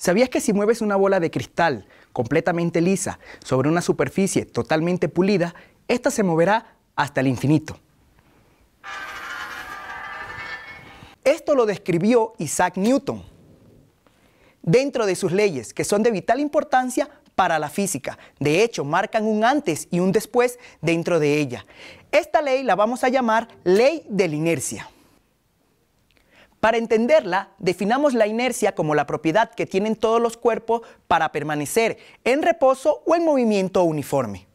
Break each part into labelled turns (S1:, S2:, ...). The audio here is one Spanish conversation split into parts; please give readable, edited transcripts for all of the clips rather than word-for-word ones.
S1: ¿Sabías que si mueves una bola de cristal completamente lisa sobre una superficie totalmente pulida, esta se moverá hasta el infinito? Esto lo describió Isaac Newton dentro de sus leyes, que son de vital importancia para la física. De hecho, marcan un antes y un después dentro de ella. Esta ley la vamos a llamar ley de la inercia. Para entenderla, definamos la inercia como la propiedad que tienen todos los cuerpos para permanecer en reposo o en movimiento uniforme.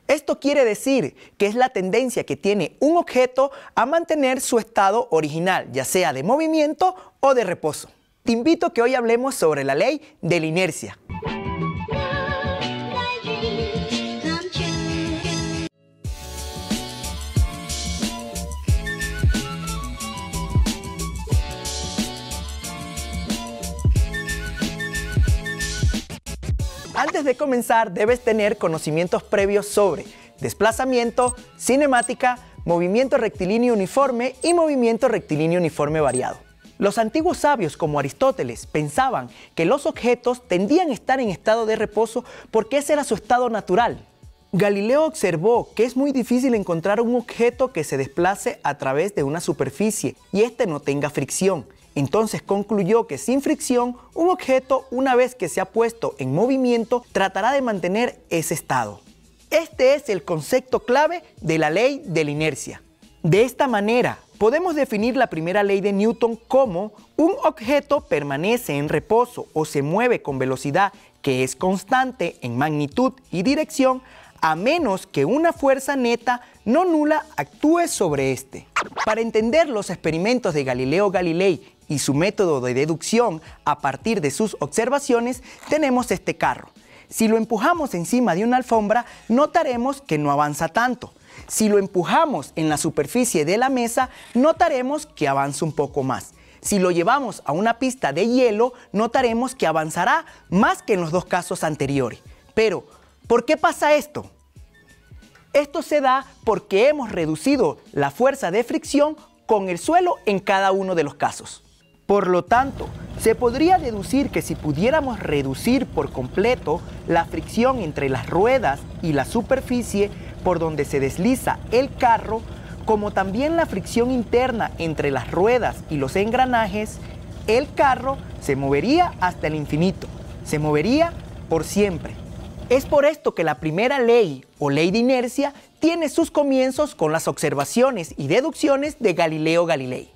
S1: Esto quiere decir que es la tendencia que tiene un objeto a mantener su estado original, ya sea de movimiento o de reposo. Te invito a que hoy hablemos sobre la ley de la inercia. Antes de comenzar, debes tener conocimientos previos sobre desplazamiento, cinemática, movimiento rectilíneo uniforme y movimiento rectilíneo uniforme variado. Los antiguos sabios como Aristóteles pensaban que los objetos tendían a estar en estado de reposo porque ese era su estado natural. Galileo observó que es muy difícil encontrar un objeto que se desplace a través de una superficie y este no tenga fricción. Entonces concluyó que sin fricción, un objeto, una vez que se ha puesto en movimiento, tratará de mantener ese estado. Este es el concepto clave de la ley de la inercia. De esta manera, podemos definir la primera ley de Newton como un objeto permanece en reposo o se mueve con velocidad que es constante en magnitud y dirección, a menos que una fuerza neta no nula actúe sobre este. Para entender los experimentos de Galileo Galilei y su método de deducción a partir de sus observaciones, tenemos este carro. Si lo empujamos encima de una alfombra, notaremos que no avanza tanto. Si lo empujamos en la superficie de la mesa, notaremos que avanza un poco más. Si lo llevamos a una pista de hielo, notaremos que avanzará más que en los dos casos anteriores. Pero, ¿por qué pasa esto? Esto se da porque hemos reducido la fuerza de fricción con el suelo en cada uno de los casos. Por lo tanto, se podría deducir que si pudiéramos reducir por completo la fricción entre las ruedas y la superficie por donde se desliza el carro, como también la fricción interna entre las ruedas y los engranajes, el carro se movería hasta el infinito, se movería por siempre. Es por esto que la primera ley o ley de inercia tiene sus comienzos con las observaciones y deducciones de Galileo Galilei,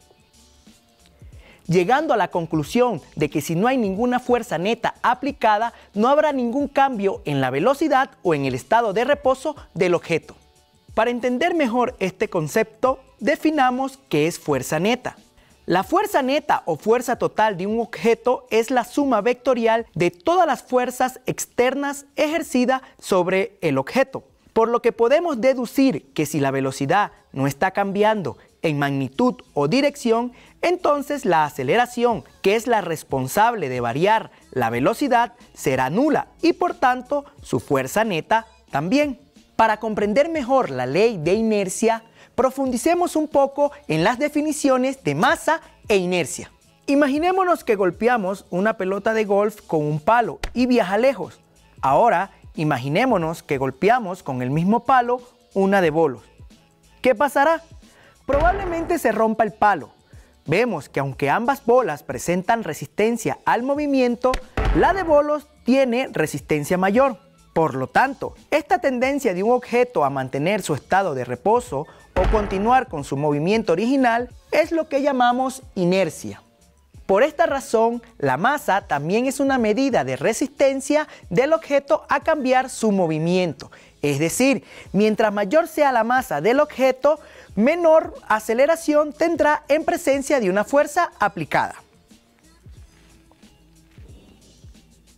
S1: llegando a la conclusión de que si no hay ninguna fuerza neta aplicada, no habrá ningún cambio en la velocidad o en el estado de reposo del objeto. Para entender mejor este concepto, definamos qué es fuerza neta. La fuerza neta o fuerza total de un objeto es la suma vectorial de todas las fuerzas externas ejercidas sobre el objeto, por lo que podemos deducir que si la velocidad no está cambiando en magnitud o dirección, entonces la aceleración, que es la responsable de variar la velocidad, será nula y por tanto su fuerza neta también. Para comprender mejor la ley de inercia, profundicemos un poco en las definiciones de masa e inercia. Imaginémonos que golpeamos una pelota de golf con un palo y viaja lejos. Ahora, imaginémonos que golpeamos con el mismo palo una de bolos. ¿Qué pasará? Probablemente se rompa el palo. Vemos que aunque ambas bolas presentan resistencia al movimiento, la de bolos tiene resistencia mayor. Por lo tanto, esta tendencia de un objeto a mantener su estado de reposo o continuar con su movimiento original es lo que llamamos inercia. Por esta razón, la masa también es una medida de resistencia del objeto a cambiar su movimiento. Es decir, mientras mayor sea la masa del objeto, menor aceleración tendrá en presencia de una fuerza aplicada.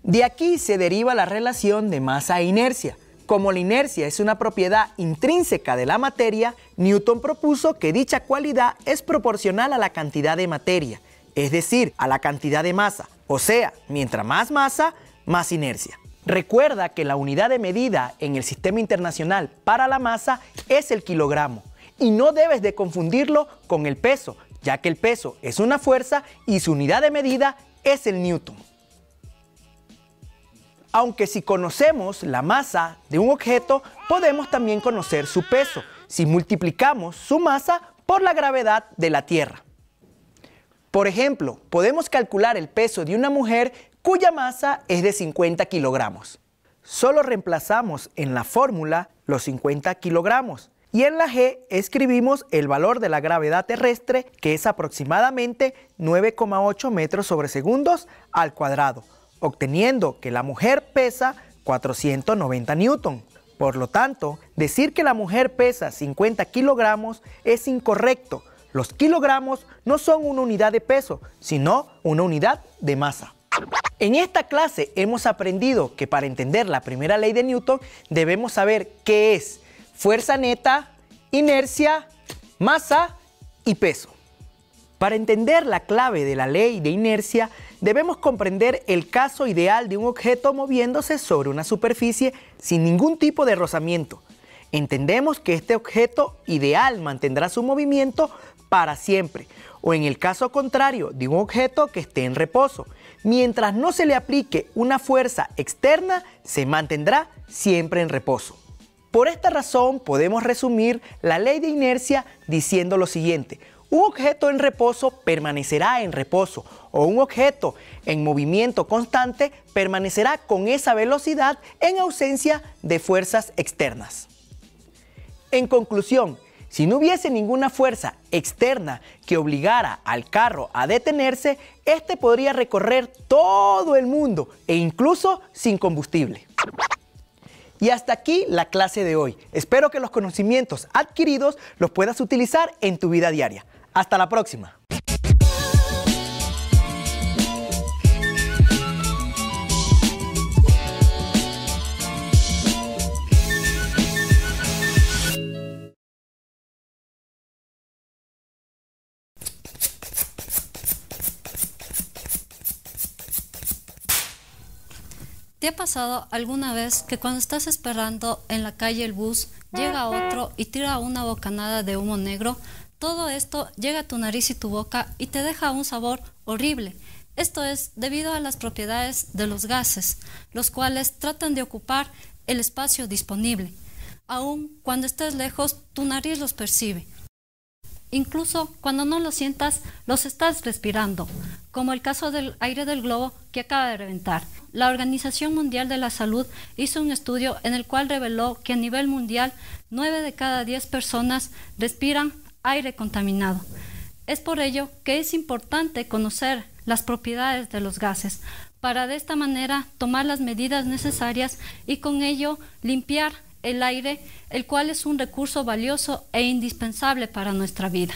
S1: De aquí se deriva la relación de masa e inercia. Como la inercia es una propiedad intrínseca de la materia, Newton propuso que dicha cualidad es proporcional a la cantidad de materia, es decir, a la cantidad de masa. O sea, mientras más masa, más inercia. Recuerda que la unidad de medida en el Sistema Internacional para la masa es el kilogramo. Y no debes de confundirlo con el peso, ya que el peso es una fuerza y su unidad de medida es el newton. Aunque si conocemos la masa de un objeto, podemos también conocer su peso, si multiplicamos su masa por la gravedad de la Tierra. Por ejemplo, podemos calcular el peso de una mujer cuya masa es de 50 kilogramos. Solo reemplazamos en la fórmula los 50 kilogramos y en la G escribimos el valor de la gravedad terrestre, que es aproximadamente 9,8 metros sobre segundos al cuadrado, obteniendo que la mujer pesa 490 newton. Por lo tanto, decir que la mujer pesa 50 kilogramos es incorrecto. Los kilogramos no son una unidad de peso, sino una unidad de masa. En esta clase hemos aprendido que para entender la primera ley de Newton debemos saber qué es fuerza neta, inercia, masa y peso. Para entender la clave de la ley de inercia, debemos comprender el caso ideal de un objeto moviéndose sobre una superficie sin ningún tipo de rozamiento. Entendemos que este objeto ideal mantendrá su movimiento para siempre, o en el caso contrario de un objeto que esté en reposo. Mientras no se le aplique una fuerza externa, se mantendrá siempre en reposo. Por esta razón podemos resumir la ley de inercia diciendo lo siguiente: un objeto en reposo permanecerá en reposo, o un objeto en movimiento constante permanecerá con esa velocidad en ausencia de fuerzas externas. En conclusión, si no hubiese ninguna fuerza externa que obligara al carro a detenerse, este podría recorrer todo el mundo e incluso sin combustible. Y hasta aquí la clase de hoy. Espero que los conocimientos adquiridos los puedas utilizar en tu vida diaria. Hasta la próxima.
S2: ¿Te ha pasado alguna vez que cuando estás esperando en la calle el bus, llega otro y tira una bocanada de humo negro? Todo esto llega a tu nariz y tu boca y te deja un sabor horrible. Esto es debido a las propiedades de los gases, los cuales tratan de ocupar el espacio disponible. Aun cuando estés lejos, tu nariz los percibe. Incluso cuando no los sientas, los estás respirando, como el caso del aire del globo que acaba de reventar. La Organización Mundial de la Salud hizo un estudio en el cual reveló que a nivel mundial 9 de cada 10 personas respiran aire contaminado. Es por ello que es importante conocer las propiedades de los gases, para de esta manera tomar las medidas necesarias y con ello limpiar el aire, el cual es un recurso valioso e indispensable para nuestra vida.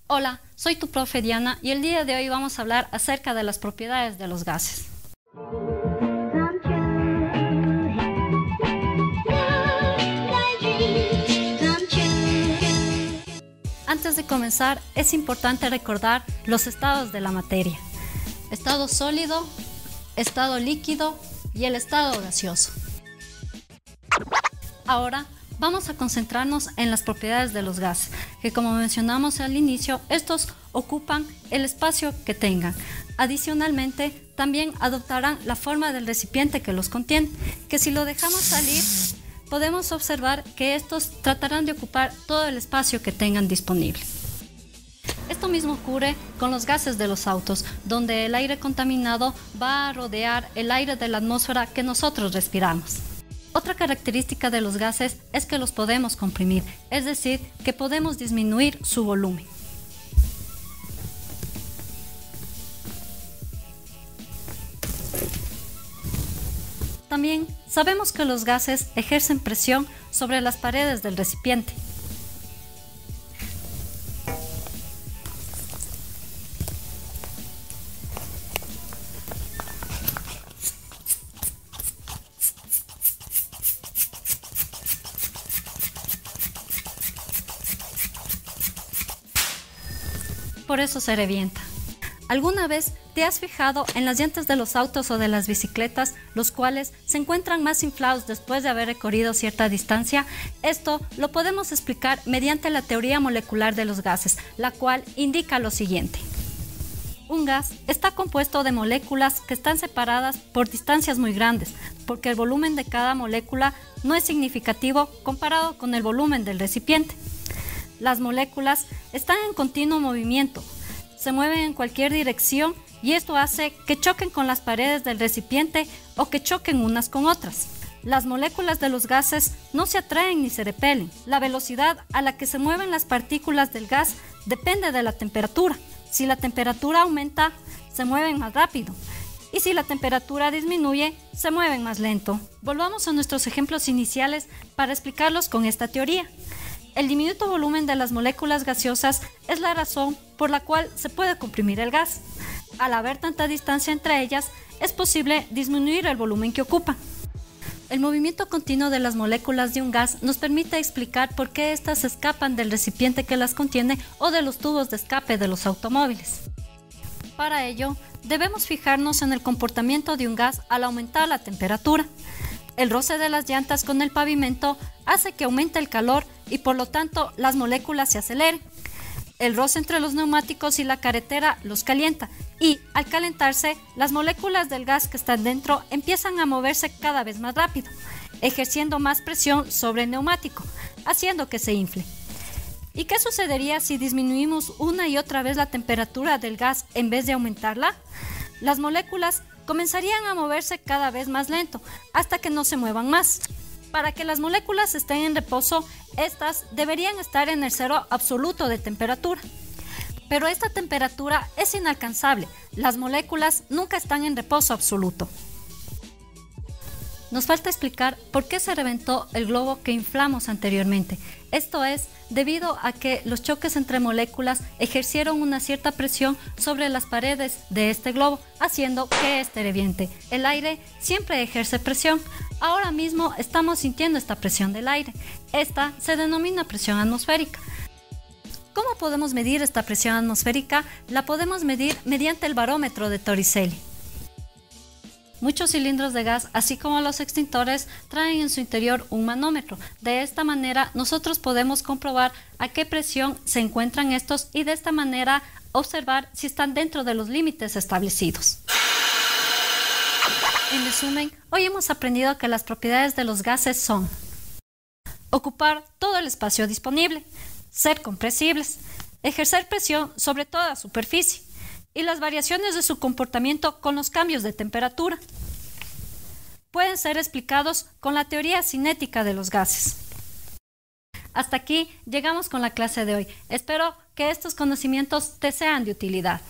S2: Hola, soy tu profe Diana y el día de hoy vamos a hablar acerca de las propiedades de los gases. Antes de comenzar, es importante recordar los estados de la materia: estado sólido, estado líquido y el estado gaseoso. Ahora vamos a concentrarnos en las propiedades de los gases, que como mencionamos al inicio, estos ocupan el espacio que tengan. Adicionalmente, también adoptarán la forma del recipiente que los contiene, que si lo dejamos salir, podemos observar que estos tratarán de ocupar todo el espacio que tengan disponible. Esto mismo ocurre con los gases de los autos, donde el aire contaminado va a rodear el aire de la atmósfera que nosotros respiramos. Otra característica de los gases es que los podemos comprimir, es decir, que podemos disminuir su volumen. También sabemos que los gases ejercen presión sobre las paredes del recipiente. Por eso se revienta. ¿Alguna vez te has fijado en las llantas de los autos o de las bicicletas, los cuales se encuentran más inflados después de haber recorrido cierta distancia? Esto lo podemos explicar mediante la teoría molecular de los gases, la cual indica lo siguiente. Un gas está compuesto de moléculas que están separadas por distancias muy grandes, porque el volumen de cada molécula no es significativo comparado con el volumen del recipiente. Las moléculas están en continuo movimiento, se mueven en cualquier dirección y esto hace que choquen con las paredes del recipiente o que choquen unas con otras. Las moléculas de los gases no se atraen ni se repelen. La velocidad a la que se mueven las partículas del gas depende de la temperatura. Si la temperatura aumenta, se mueven más rápido. Y si la temperatura disminuye, se mueven más lento. Volvamos a nuestros ejemplos iniciales para explicarlos con esta teoría. El diminuto volumen de las moléculas gaseosas es la razón por la cual se puede comprimir el gas. Al haber tanta distancia entre ellas, es posible disminuir el volumen que ocupan. El movimiento continuo de las moléculas de un gas nos permite explicar por qué éstas escapan del recipiente que las contiene o de los tubos de escape de los automóviles. Para ello, debemos fijarnos en el comportamiento de un gas al aumentar la temperatura. El roce de las llantas con el pavimento hace que aumente el calor y por lo tanto las moléculas se aceleren. El roce entre los neumáticos y la carretera los calienta y, al calentarse, las moléculas del gas que están dentro empiezan a moverse cada vez más rápido, ejerciendo más presión sobre el neumático, haciendo que se infle. ¿Y qué sucedería si disminuimos una y otra vez la temperatura del gas en vez de aumentarla? Las moléculas comenzarían a moverse cada vez más lento, hasta que no se muevan más. Para que las moléculas estén en reposo, estas deberían estar en el cero absoluto de temperatura. Pero esta temperatura es inalcanzable. Las moléculas nunca están en reposo absoluto. Nos falta explicar por qué se reventó el globo que inflamos anteriormente. Esto es debido a que los choques entre moléculas ejercieron una cierta presión sobre las paredes de este globo, haciendo que este reviente. El aire siempre ejerce presión. Ahora mismo estamos sintiendo esta presión del aire. Esta se denomina presión atmosférica. ¿Cómo podemos medir esta presión atmosférica? La podemos medir mediante el barómetro de Torricelli. Muchos cilindros de gas, así como los extintores, traen en su interior un manómetro. De esta manera, nosotros podemos comprobar a qué presión se encuentran estos y de esta manera observar si están dentro de los límites establecidos. En resumen, hoy hemos aprendido que las propiedades de los gases son: ocupar todo el espacio disponible, ser compresibles, ejercer presión sobre toda superficie y las variaciones de su comportamiento con los cambios de temperatura. Pueden ser explicados con la teoría cinética de los gases. Hasta aquí llegamos con la clase de hoy. Espero que estos conocimientos te sean de utilidad.